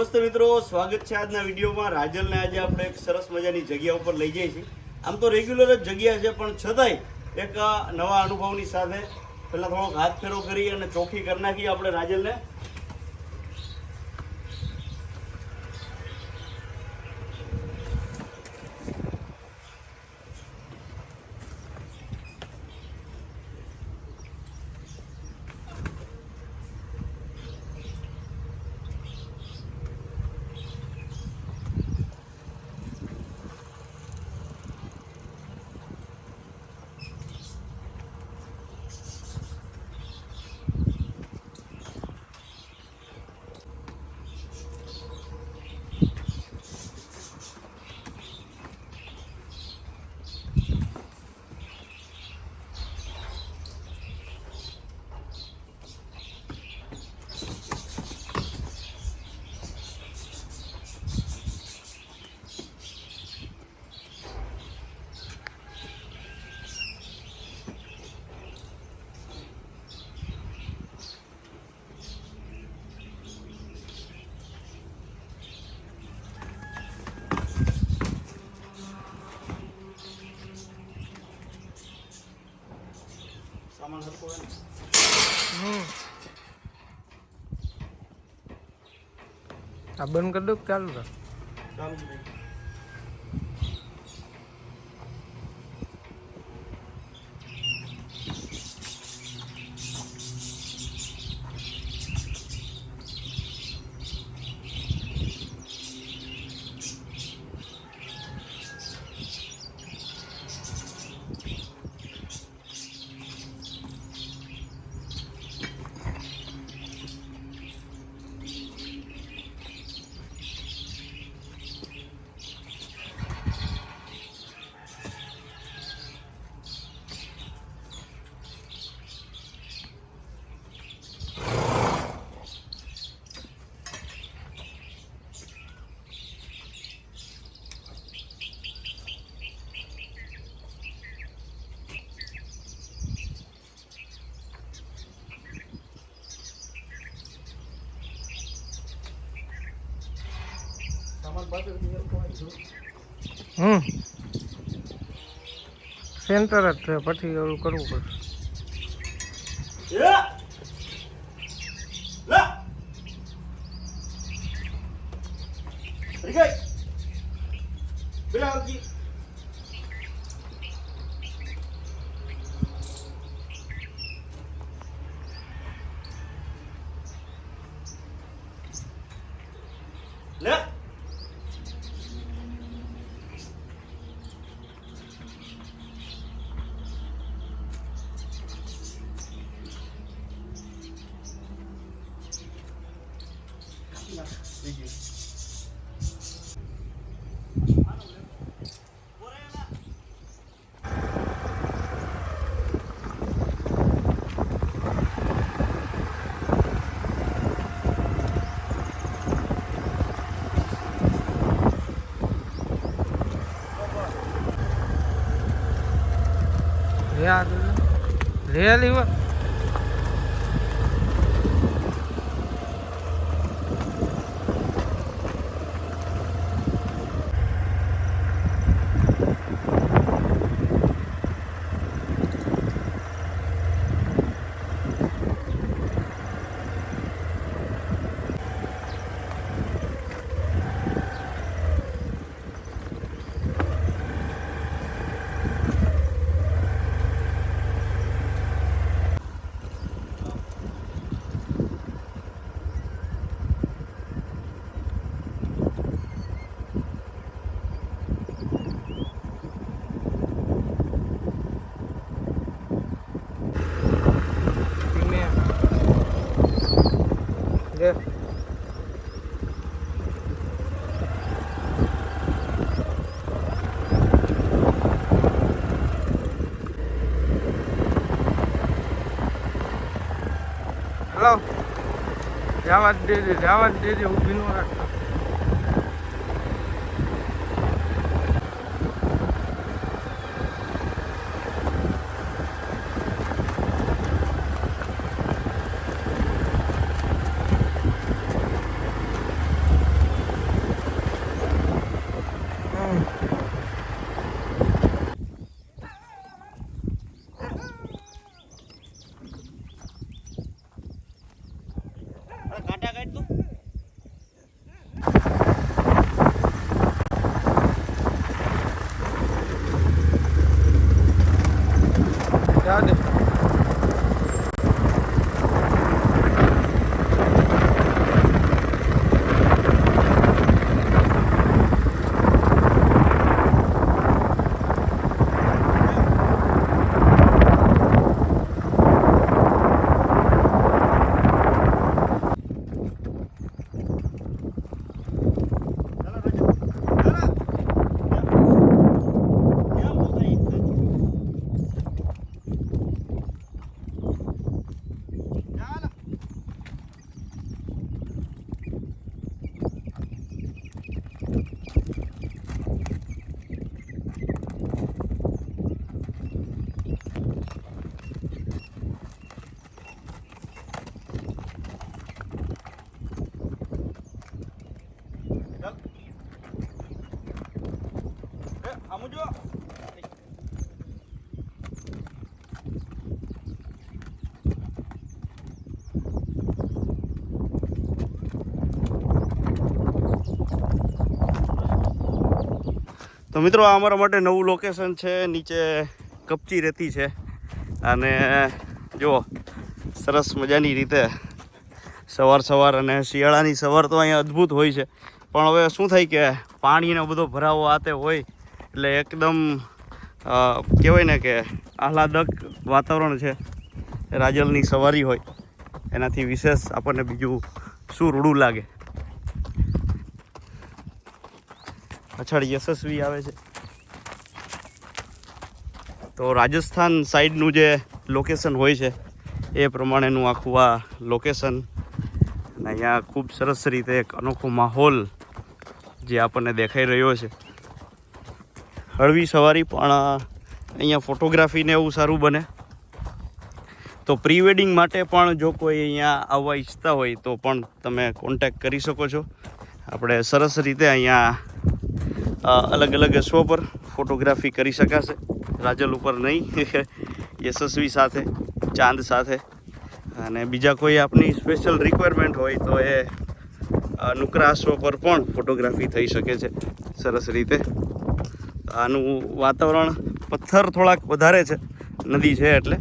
નમસ્તે મિત્રો, સ્વાગત છે આજના વિડીયોમાં। રાજલને આજે આપણે એક સરસ મજાની જગ્યા ઉપર લઈ જઈએ છીએ। આમ તો રેગ્યુલર જ જગ્યા છે, પણ છતાંય એક નવા અનુભવની સાથે પહેલાં થોડોક હાથ ફેરો કરી અને ચોખ્ખી કરી નાખીએ આપણે રાજલને। સામાન સરખો હોય ને આ બંધ કરી દો કે ચાલુ રાખ? ચાલુ છે। સામાન પાછળથી સરખો હોય છે। સેન્ટર જ છે, પછી ઓલું કરવું પડશે। Really? Yeah. Hello. Jawab dede ઊભી ન રાખતા। તો મિત્રો આ અમારા માટે નવું લોકેશન છે. નીચે કપચી રેતી છે અને જો સરસ મજાની રીતે સવાર અને શિયાળાની સવાર તો અહીંયા અદ્ભુત હોય છે. પણ હવે શું થાય કે પાણીનો બધો ભરાવો આતે હોય એટલે એકદમ કહેવાય ને કે આહલાદક વાતાવરણ છે. રાજલની સવારી હોય એનાથી વિશેષ આપણને બીજું શું રૂડું લાગે. પાછળ યશસ્વી આવે છે. તો રાજસ્થાન સાઈડનું જે લોકેશન હોય છે એ પ્રમાણેનું આખું આ લોકેશન. અને અહીંયા ખૂબ સરસ રીતે એક અનોખો માહોલ જે આપણને દેખાઈ રહ્યો છે. હળવી સવારી પણ અહીંયા ફોટોગ્રાફીને એવું સારું બને. તો પ્રી વેડિંગ માટે પણ જો કોઈ અહીંયા આવવા ઈચ્છતા હોય તો પણ તમે કોન્ટેક્ટ કરી શકો છો. આપણે સરસ રીતે અહીંયા અલગ અલગ સ્વ પર ફોટોગ્રાફી કરી શકાશે. રાજલ ઉપર નહીં, યશસ્વી સાથે, ચાંદ સાથે. અને બીજા કોઈ આપની સ્પેશિયલ રિક્વાયરમેન્ટ હોય તો એ નુકરા સ્વ પર પણ ફોટોગ્રાફી થઈ શકે છે સરસ રીતે. આનું વાતાવરણ પથ્થર થોડાક વધારે છે, નદી છે એટલે,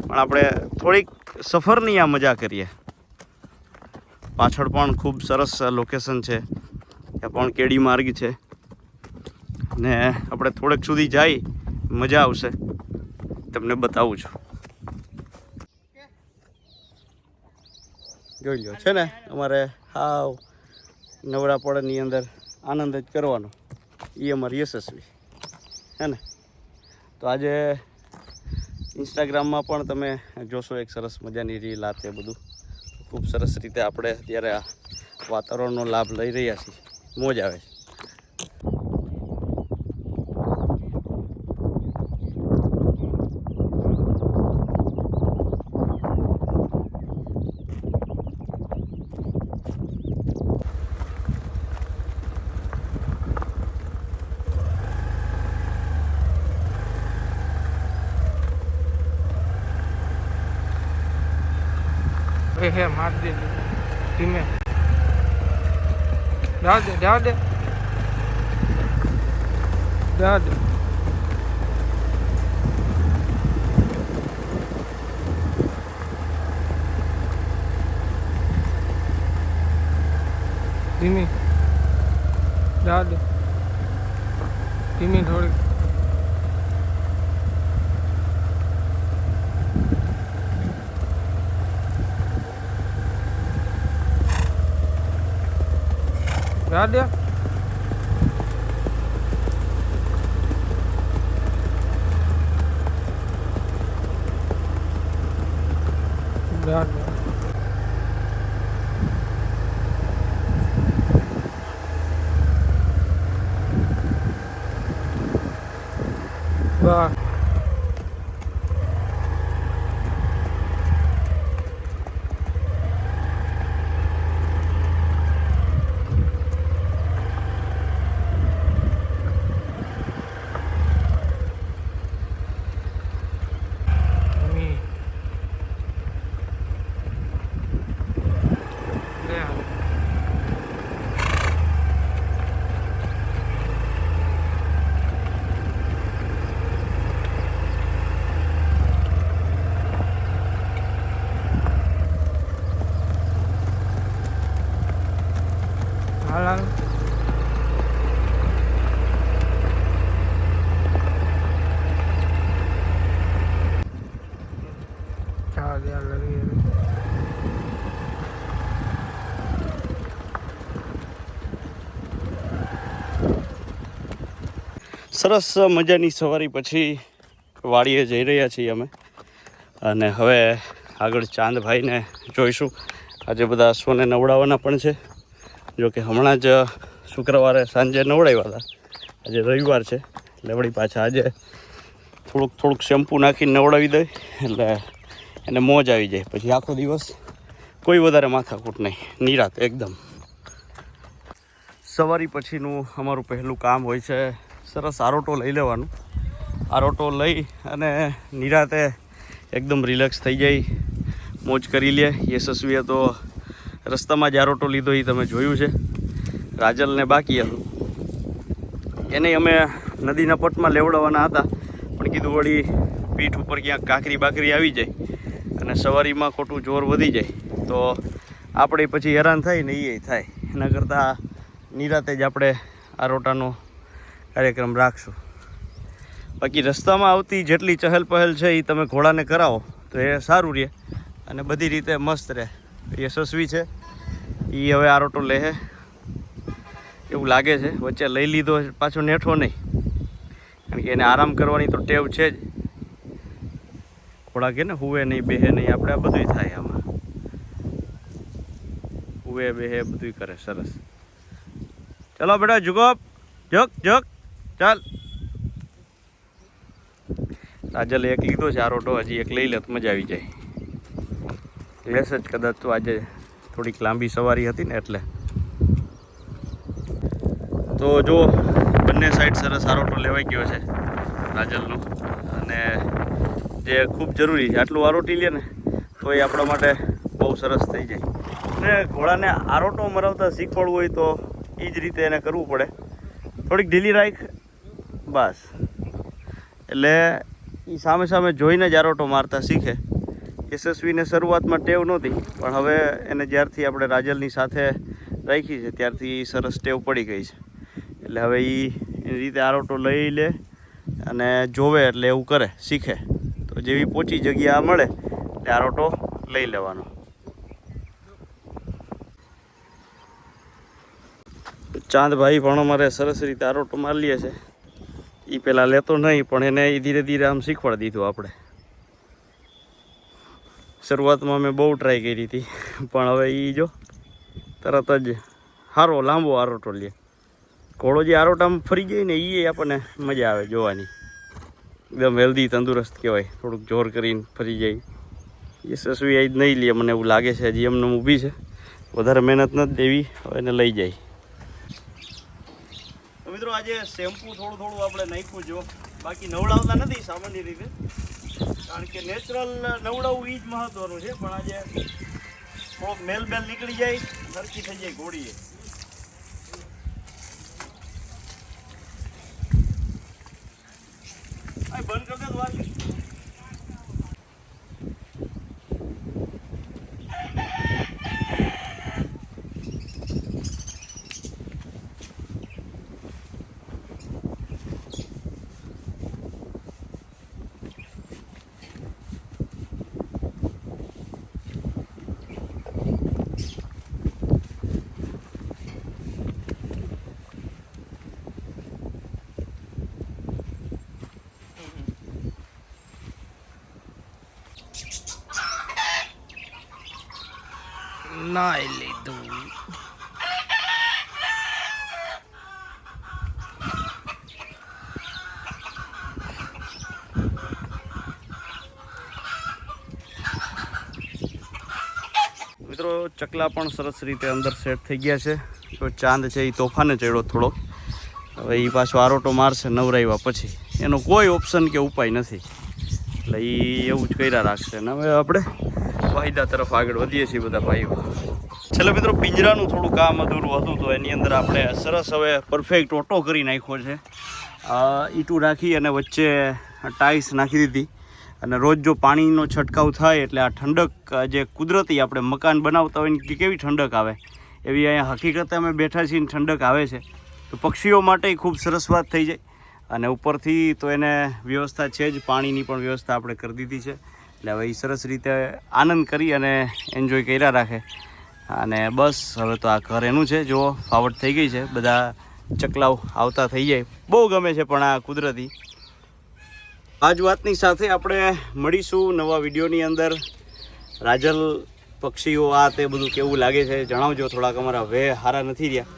પણ આપણે થોડીક સફરની આ મજા કરીએ. પાછળ પણ ખૂબ સરસ લોકેશન છે, ત્યાં પણ કેડી માર્ગ છે ને આપણે થોડેક સુધી જઈ મજા આવશે, તમને બતાવું છું. જોઈ લો છે ને, અમારે હાવ નવરાપડાની અંદર આનંદ જ કરવાનો. એ અમારી યશસ્વી હે ને. તો આજે ઇન્સ્ટાગ્રામમાં પણ તમે જોશો એક સરસ મજાની રીલ આ તે બધું. ખૂબ સરસ રીતે આપણે અત્યારે આ વાતાવરણનો લાભ લઈ રહ્યા છીએ. મોજ આવે છે. હે માર દે ધીમે. જવા દે જવા દે જવા દે. ધીમી જવા દે, ધીમી થોડી. Ada. Ada. Wah. Halang. Chào dia lagi. સરસ મજાની સવારી પછી વાડીએ જઈ રહ્યા છીએ અમે. અને હવે આગળ ચાંદભાઈને જોઈશું. આજે બધા અશ્વને નવડાવવાના પણ છે. જો કે હમણાં જ શુક્રવારે સાંજે નવડાવ્યા હતા. આજે રવિવાર છે એટલે વળી પાછા આજે થોડુંક શેમ્પૂ નાખીને નવડાવી દઈ એટલે એને મોજ આવી જાય. પછી આખો દિવસ કોઈ વધારે માથાકૂટ નહીં, નિરાત એકદમ. સવારી પછીનું અમારું પહેલું કામ હોય છે સરસ આરોટો લઈ લેવાનું. આરોટો લઈ અને નિરાતે એકદમ રિલેક્સ થઈ જાય, મોજ કરી લે. યશસ્વીએ તો રસ્તામાં જ આરોટો લીધો, એ તમે જોયું છે. રાજલને બાકી હતું, એને અમે નદીના પટમાં લેવડાવવાના હતા, પણ કીધું વળી પીઠ ઉપર ક્યાંક કાકરી બાકરી આવી જાય અને સવારીમાં ખોટું જોર વધી જાય તો આપણે પછી હેરાન થાય ને એ થાય. એના કરતાં નિરાતે જ આપણે આ રોટાનો કાર્યક્રમ રાખશું. બાકી રસ્તામાં આવતી જેટલી ચહેલ પહેલ છે એ તમે ઘોડાને કરાવો તો એ સારું રહે અને બધી રીતે મસ્ત રહે. યશસ્વી છે એ હવે આ રોટો લે એવું લાગે છે. વચ્ચે લઈ લીધો પાછો નેઠો નહીં, કારણ કે એને આરામ કરવાની તો ટેવ છે જ. ઘોડા કે ને હુવે નહીં બેહે નહીં, આપણે આ બધું થાય આમાં. હુવે બેહે બધું કરે સરસ. ચલો બેટા જુગો જક જક ચાલ. રાજલે એક લીધો છે આ રોટો, હજી એક લઈ લે તો મજા આવી જાય. લેસ જ કદાચ તો આજે થોડીક લાંબી સવારી હતી ને એટલે. તો જો બંને સાઈડ સરસ આ રોટો લેવાઈ ગયો છે રાજલનો, અને જે ખૂબ જરૂરી છે. આટલું આરોટી લે ને તો એ આપણા માટે બહુ સરસ થઈ જાય. અને ઘોડાને આરોટો મરાવતા શીખવાડવું હોય તો એ જ રીતે એને કરવું પડે. થોડીક ઢીલી રાખ બસ, એટલે એ સામે સામે જોઈને જ આરોટો મારતા શીખે. યશસ્વીને શરૂઆતમાં ટેવ નહોતી, પણ હવે એને જ્યારથી આપણે રાજલની સાથે રાખી છે ત્યારથી સરસ ટેવ પડી ગઈ છે. એટલે હવે એની રીતે આરોટો લઈ લે અને જોવે એટલે એવું કરે, શીખે. તો જેવી પોચી જગ્યા મળે એટલે આરોટો લઈ લેવાનો. ચાંદભાઈ પણ અમારે સરસ રીતે આરોટો મારી લે છે. એ પહેલાં લેતો નહીં, પણ એને એ ધીરે ધીરે આમ શીખવાડી દીધું આપણે. શરૂઆતમાં મેં બહુ ટ્રાય કરી હતી, પણ હવે એ જો તરત જ સારો લાંબો આરોટો લે. ઘોડો જે આરોટામાં ફરી જાય ને એ આપણને મજા આવે જોવાની. એકદમ હેલ્ધી તંદુરસ્ત કહેવાય. થોડુંક જોર કરીને ફરી જાય. યશસ્વી આ જ નહીં લે મને એવું લાગે છે. હજી એમને ઊભી છે, વધારે મહેનત નથી દેવી, હવે એને લઈ જાય. તો મિત્રો આજે શેમ્પૂ થોડું આપણે નાખ્યું જો, બાકી નવડાવતા નથી સામાન્ય રીતે, કારણ કે નેચરલ નવડાવવું એ જ મહત્વનું છે. પણ આજે થોડોક મેલ બેલ નીકળી જાય, સરખી થઈ જાય ઘોડીએ. બંધ કરી દે વાત. નાઈ લીધું. મિત્રો ચકલા પણ સરસ રીતે અંદર સેટ થઈ ગયા છે. તો ચાંદ છે એ તોફાને ચડ્યો થોડો. હવે એ પાછો આરોટો મારશે નવરાવ્યા પછી. એનો કોઈ ઓપ્શન કે ઉપાય નથી, એટલે એ એવું જ કર્યા રાખશે. અને હવે આપણે વાહિદા તરફ આગળ વધીએ છીએ બધા ભાઈઓ. છેલ્લે મિત્રો પિંજરાનું થોડું કામ અધૂરું હતું, તો એની અંદર આપણે સરસ હવે પરફેક્ટ ઓટો કરી નાખ્યો છે. ઈંટું રાખી અને વચ્ચે ટાઈલ્સ નાખી દીધી. અને રોજ જો પાણીનો છંટકાવ થાય એટલે આ ઠંડક જે કુદરતી આપણે મકાન બનાવતા હોય ને કેવી ઠંડક આવે, એવી અહીંયા હકીકતે અમે બેઠા છીએ ને ઠંડક આવે છે. તો પક્ષીઓ માટે ખૂબ સરસ વાત થઈ જાય. અને ઉપરથી તો એને વ્યવસ્થા છે જ, પાણીની પણ વ્યવસ્થા આપણે કરી દીધી છે. એટલે હવે એ સરસ રીતે આનંદ કરી અને એન્જોય કર્યા રાખે. અને બસ હવે તો આ ઘર એનું છે. જો ફાવટ થઈ ગઈ છે, બધા ચકલાઓ આવતા થઈ જાય. બહુ ગમે છે પણ આ કુદરતી. આ જ વાતની સાથે આપણે મળીશું નવા વિડીયોની અંદર. રાજલ પક્ષીઓ આ તે બધું કેવું લાગે છે જણાવજો. થોડાક અમારા વે સારા નથી રહ્યા,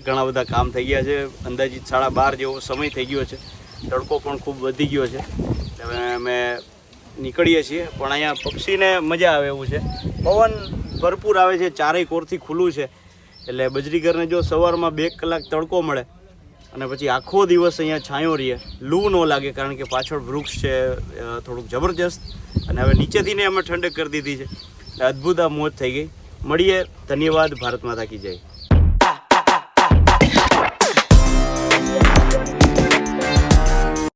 ઘણા બધા કામ થઈ ગયા છે. અંદાજિત 12:30 જેવો સમય થઈ ગયો છે. તડકો પણ ખૂબ વધી ગયો છે. હવે અમે નીકળીએ છીએ, પણ અહીંયા પક્ષીને મજા આવે એવું છે. પવન ભરપૂર આવે છે, ચારેય કોરથી ખુલ્લું છે. એટલે બજરીગરને જો સવારમાં 2 કલાક તડકો મળે અને પછી આખો દિવસ અહીંયા છાંયો રહીએ, લૂ ન લાગે, કારણ કે પાછળ વૃક્ષ છે થોડુંક જબરજસ્ત. અને હવે નીચેથી ને અમે ઠંડક કરી દીધી છે. અદ્ભુત આ મોજ થઈ ગઈ. મળીએ. ધન્યવાદ. ભારત માતા કી જય.